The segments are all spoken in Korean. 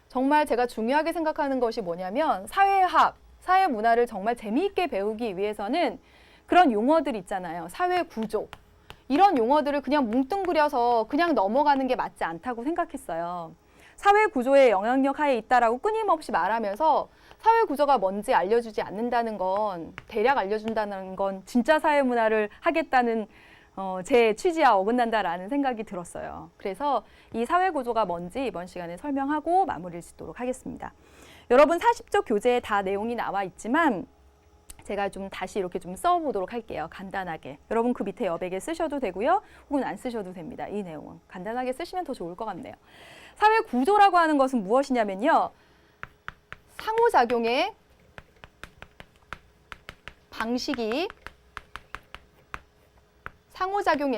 정말 제가 중요하게 생각하는 것이 뭐냐면 사회학, 사회문화를 정말 재미있게 배우기 위해서는 그런 용어들 있잖아요. 사회구조. 이런 용어들을 그냥 뭉뚱그려서 그냥 넘어가는 게 맞지 않다고 생각했어요. 사회구조의 영향력 하에 있다라고 끊임없이 말하면서 사회구조가 뭔지 알려주지 않는다는 건, 대략 알려준다는 건 진짜 사회문화를 하겠다는 제 취지와 어긋난다라는 생각이 들었어요. 그래서 이 사회구조가 뭔지 이번 시간에 설명하고 마무리를 짓도록 하겠습니다. 여러분 40조 교재에 다 내용이 나와 있지만 제가 좀 다시 이렇게 좀 써보도록 할게요. 간단하게. 여러분 그 밑에 여백에 쓰셔도 되고요. 혹은 안 쓰셔도 됩니다. 이 내용은. 간단하게 쓰시면 더 좋을 것 같네요. 사회구조라고 하는 것은 무엇이냐면요. 상호작용의 방식이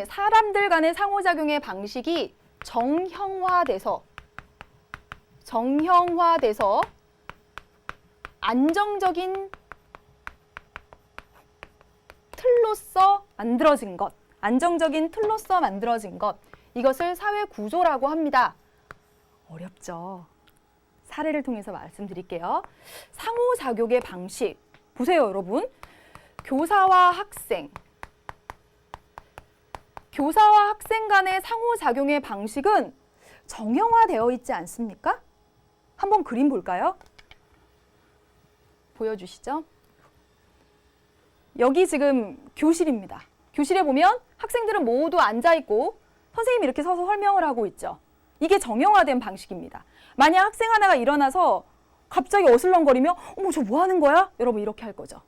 사람들 간의 상호작용의 방식이 정형화돼서 안정적인 틀로서 만들어진 것, 이것을 사회구조라고 합니다. 어렵죠? 사례를 통해서 말씀드릴게요. 상호작용의 방식, 보세요 여러분. 교사와 학생 간의 상호작용의 방식은 정형화되어 있지 않습니까? 한번 그림 볼까요? 보여주시죠. 여기 지금 교실입니다. 교실에 보면 학생들은 모두 앉아있고 선생님이 이렇게 서서 설명을 하고 있죠. 이게 정형화된 방식입니다. 만약 학생 하나가 일어나서 갑자기 어슬렁거리며 어머 저 뭐 하는 거야? 여러분 이렇게 할 거죠.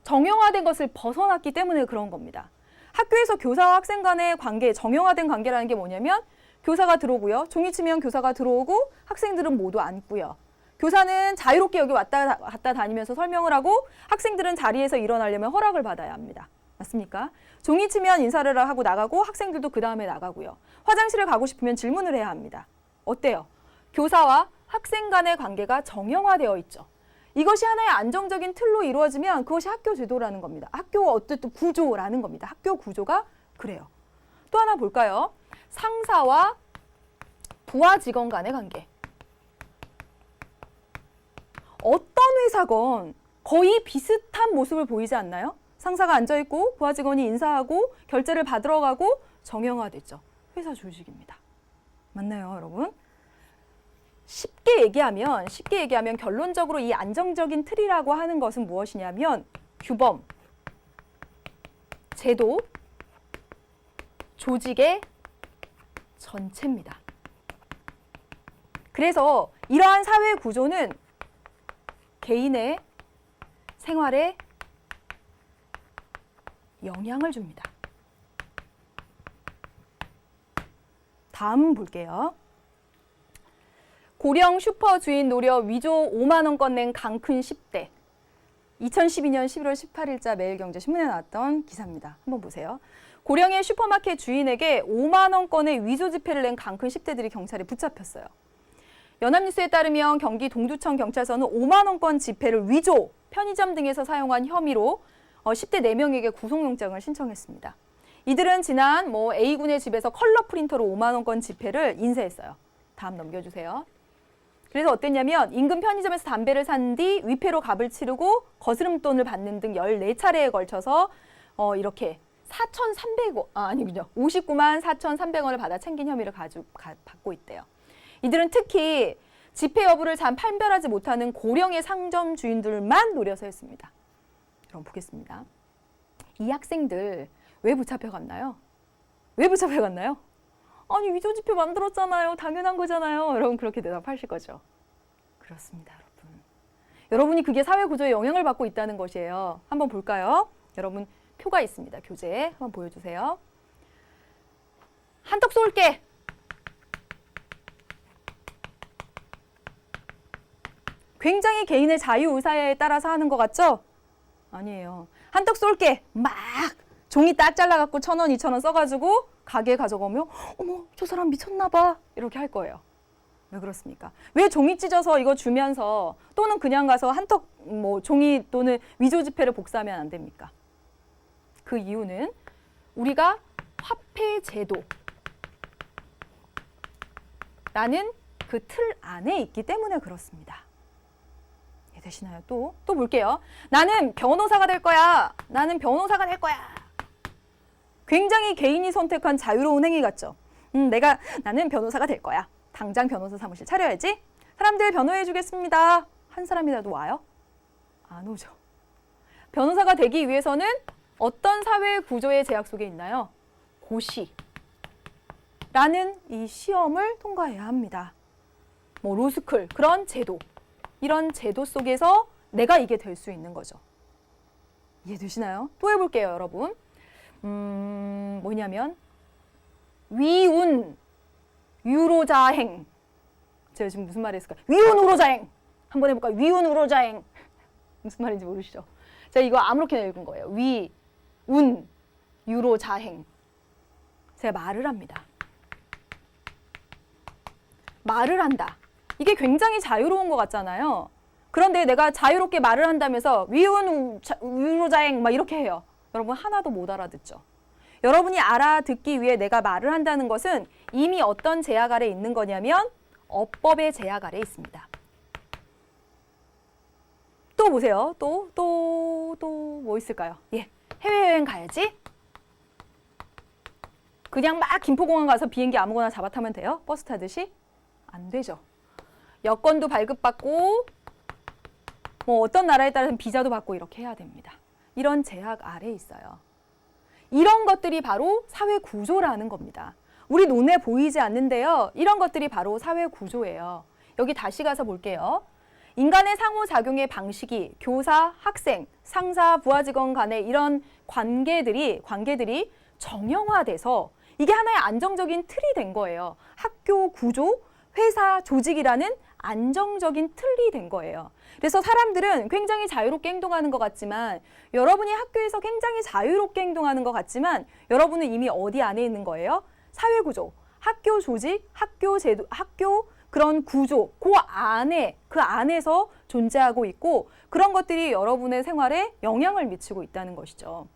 정형화된 것을 벗어났기 때문에 그런 겁니다. 학교에서 교사와 학생 간의 관계, 정형화된 관계라는 게 뭐냐면 교사가 들어오고요. 종이 치면 교사가 들어오고 학생들은 모두 앉고요. 교사는 자유롭게 여기 왔다 갔다 다니면서 설명을 하고 학생들은 자리에서 일어나려면 허락을 받아야 합니다. 맞습니까? 종이 치면 인사를 하고 나가고 학생들도 그 다음에 나가고요. 화장실을 가고 싶으면 질문을 해야 합니다. 어때요? 교사와 학생 간의 관계가 정형화되어 있죠. 이것이 하나의 안정적인 틀로 이루어지면 그것이 학교 제도라는 겁니다. 학교 어쨌든 구조라는 겁니다. 학교 구조가 그래요. 또 하나 볼까요? 상사와 부하 직원 간의 관계. 어떤 회사건 거의 비슷한 모습을 보이지 않나요? 상사가 앉아있고 부하 직원이 인사하고 결제를 받으러 가고 정형화됐죠. 회사 조직입니다. 맞나요, 여러분? 쉽게 얘기하면 결론적으로 이 안정적인 틀이라고 하는 것은 무엇이냐면 규범, 제도, 조직의 전체입니다. 그래서 이러한 사회 구조는 개인의 생활에 영향을 줍니다. 다음 볼게요. 고령 슈퍼 주인 노려 위조 5만 원권 낸 강큰 10대. 2012년 11월 18일자 매일경제신문에 나왔던 기사입니다. 한번 보세요. 고령의 슈퍼마켓 주인에게 5만 원권의 위조 지폐를 낸 강큰 10대들이 경찰에 붙잡혔어요. 연합뉴스에 따르면 경기 동두천 경찰서는 5만 원권 지폐를 위조, 편의점 등에서 사용한 혐의로 10대 4명에게 구속영장을 신청했습니다. 이들은 지난 A군의 집에서 컬러 프린터로 5만 원권 지폐를 인쇄했어요. 다음 넘겨주세요. 그래서 어땠냐면 인근 편의점에서 담배를 산 뒤 위패로 값을 치르고 거스름돈을 받는 등 14차례에 걸쳐서 이렇게 59만 4,300원을 받아 챙긴 혐의를 받고 있대요. 이들은 특히 지폐 여부를 잘 판별하지 못하는 고령의 상점 주인들만 노려서 했습니다. 그럼 보겠습니다. 이 학생들 왜 붙잡혀갔나요? 아니 위조 지폐 만들었잖아요. 당연한 거잖아요. 여러분 그렇게 대답하실 거죠. 그렇습니다, 여러분. 여러분이 그게 사회 구조에 영향을 받고 있다는 것이에요. 한번 볼까요? 여러분 표가 있습니다. 교재에 한번 보여주세요. 한턱 쏠게. 굉장히 개인의 자유의사에 따라서 하는 것 같죠? 아니에요. 한턱 쏠게. 막 종이 딱 잘라갖고 1,000원, 2,000원 써가지고 가게에 가져가면 어머 저 사람 미쳤나 봐 이렇게 할 거예요. 왜 그렇습니까? 왜 종이 찢어서 이거 주면서 또는 그냥 가서 한턱 종이 또는 위조 지폐를 복사하면 안 됩니까? 그 이유는 우리가 화폐 제도라는 그 틀 안에 있기 때문에 그렇습니다. 이해되시나요? 또 볼게요. 나는 변호사가 될 거야. 나는 변호사가 될 거야. 굉장히 개인이 선택한 자유로운 행위 같죠? 나는 변호사가 될 거야. 당장 변호사 사무실 차려야지. 사람들 변호해 주겠습니다. 한 사람이라도 와요? 안 오죠. 변호사가 되기 위해서는 어떤 사회 구조의 제약 속에 있나요? 고시라는 이 시험을 통과해야 합니다. 뭐 로스쿨, 그런 제도, 이런 제도 속에서 내가 이게 될 수 있는 거죠. 이해되시나요? 또 해볼게요, 여러분. 뭐냐면 위운 유로자행. 제가 지금 무슨 말을 했을까요? 위운 우로자행. 한번 해볼까요? 위운 우로자행. 무슨 말인지 모르시죠? 제가 이거 아무렇게나 읽은 거예요. 위운 유로자행. 제가 말을 합니다. 말을 한다. 이게 굉장히 자유로운 것 같잖아요. 그런데 내가 자유롭게 말을 한다면서 위운 유로자행 막 이렇게 해요. 여러분 하나도 못 알아듣죠. 여러분이 알아듣기 위해 내가 말을 한다는 것은 이미 어떤 제약 아래 있는 거냐면 어법의 제약 아래 있습니다. 또 보세요. 또 뭐 있을까요? 예, 해외여행 가야지. 그냥 막 김포공항 가서 비행기 아무거나 잡아 타면 돼요? 버스 타듯이? 안 되죠. 여권도 발급받고 뭐 어떤 나라에 따라서는 비자도 받고 이렇게 해야 됩니다. 이런 제약 아래 있어요. 이런 것들이 바로 사회 구조라는 겁니다. 우리 눈에 보이지 않는데요. 이런 것들이 바로 사회 구조예요. 여기 다시 가서 볼게요. 인간의 상호작용의 방식이 교사, 학생, 상사, 부하 직원 간의 이런 관계들이 정형화돼서 이게 하나의 안정적인 틀이 된 거예요. 학교 구조, 회사 조직이라는 안정적인 틀이 된 거예요. 그래서 사람들은 굉장히 자유롭게 행동하는 것 같지만 여러분이 학교에서 굉장히 자유롭게 행동하는 것 같지만 여러분은 이미 어디 안에 있는 거예요? 사회 구조, 학교 조직, 학교 제도, 학교 그런 구조, 그 안에서 존재하고 있고 그런 것들이 여러분의 생활에 영향을 미치고 있다는 것이죠.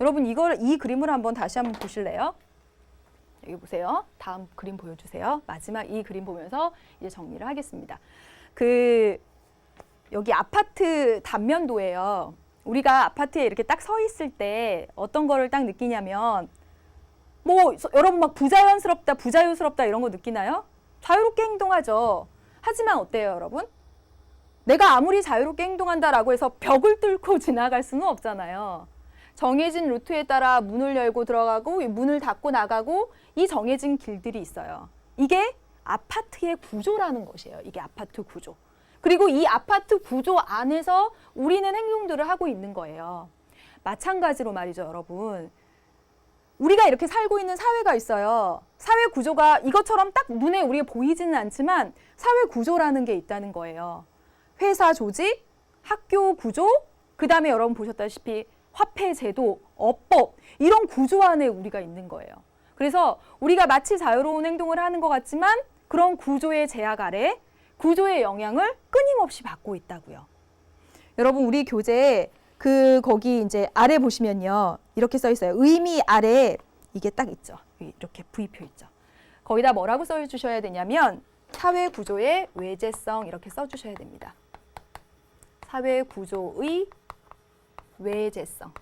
여러분 이 그림을 다시 한번 보실래요? 여기 보세요. 다음 그림 보여주세요. 마지막 이 그림 보면서 이제 정리를 하겠습니다. 여기 아파트 단면도예요. 우리가 아파트에 이렇게 딱 서 있을 때 어떤 거를 딱 느끼냐면 뭐 여러분 막 부자유스럽다 이런 거 느끼나요? 자유롭게 행동하죠. 하지만 어때요, 여러분? 내가 아무리 자유롭게 행동한다라고 해서 벽을 뚫고 지나갈 수는 없잖아요. 정해진 루트에 따라 문을 열고 들어가고 문을 닫고 나가고 이 정해진 길들이 있어요. 이게 아파트의 구조라는 것이에요. 이게 아파트 구조. 그리고 이 아파트 구조 안에서 우리는 행동들을 하고 있는 거예요. 마찬가지로 말이죠, 여러분. 우리가 이렇게 살고 있는 사회가 있어요. 사회 구조가 이것처럼 딱 눈에 우리가 보이지는 않지만 사회 구조라는 게 있다는 거예요. 회사 조직, 학교 구조, 그 다음에 여러분 보셨다시피 화폐 제도, 어법 이런 구조 안에 우리가 있는 거예요. 그래서 우리가 마치 자유로운 행동을 하는 것 같지만 그런 구조의 제약 아래 구조의 영향을 끊임없이 받고 있다고요. 여러분 우리 교재에 거기 이제 아래 보시면요. 이렇게 써 있어요. 의미 아래 이게 딱 있죠. 이렇게 V표 있죠. 거기다 뭐라고 써 주셔야 되냐면 사회 구조의 외재성 이렇게 써 주셔야 됩니다. 사회 구조의 외재성.